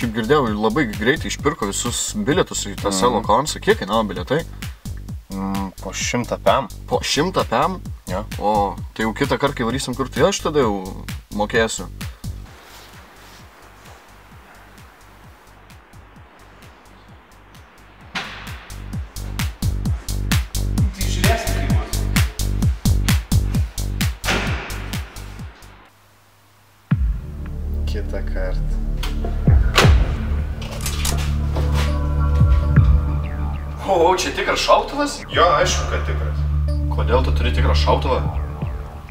Šiaip girdėjau, labai greitai išpirko visus bilietus į tą selo koncą. Kiek kainavo bilietai? Po 100 pem. Po 100 pem? Ja. O, tai jau kitą kartą, kai varysim kur, tai aš tada jau mokėsiu. Tai žiūrėsim, kaip bus. Kitą kartą. O, čia tikras šautuvas? Jo, aišku, kad tikras. Kodėl tu turi tikrą šautuvą?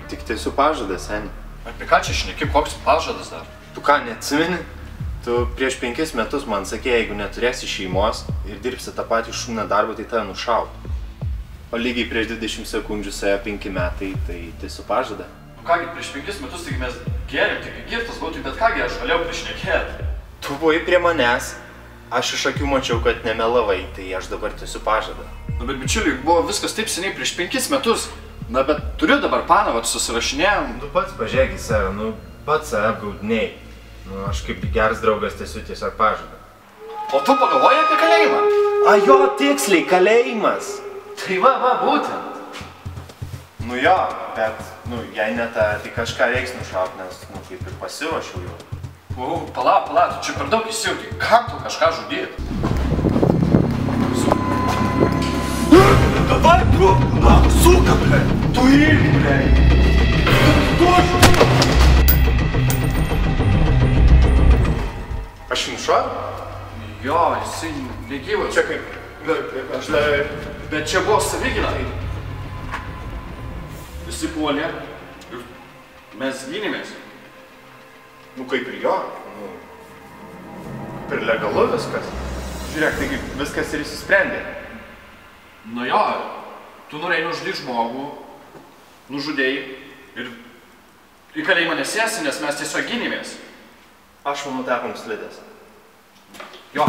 Tik tiesiu pažadas, seni. Apie ką čia šneki, koks pažadas dar? Tu ką, neatsimeni? Tu prieš 5 metus man sakė, jeigu neturėsi šeimos ir dirbsi tą patį šūną darbą, tai tave nušautų. O lygiai prieš 20 sekundžių suėjo 5 metai, tai tiesiu pažadą. Nu kągi, prieš 5 metus taigi mes geriam, tik girtas būtų, bet kągi aš galėjau prišnekėti. Tu buvai prie manęs, aš iš akių mačiau, kad nemelavai, tai aš dabar tiesiu pažadą. Nu bet bičiuliui, buvo viskas taip seniai prieš 5 metus. Na bet turiu dabar paną, vat susirašinėjom. Tu pats pažiūrėk į save, nu pats save apgaudinėjai. Nu aš kaip geras draugas tiesiu tiesiog pažadą. O tu pagalvojai apie kalėjimą? A jo, tiksliai, kalėjimas. Tai va, būtent. Nu jo, bet, jei ne ta, tai kažką reiks nušaut, nes, kaip ir pasiruošiau jau. O, pala, tu čia per daug įsijauti. Kam tu kažką žudėti? Давай, бро! На, сука, блядь! Дуэль, блядь! Aš nušau? Jo, jisai negyvas. Čia kaip... Aš dar... Bet čia buvo savigina. Visi puolė ir mes gynėmės. Nu kaip ir jo. Kaip ir legalu viskas. Žiūrėk, taigi viskas ir įsisprendė. Nu jo, tu norėjai nužudyti žmogų, nužudėjai ir į kalėjimą nesėsi, nes mes tiesiog gynėmės. Aš manau, tepam slidės. Jo.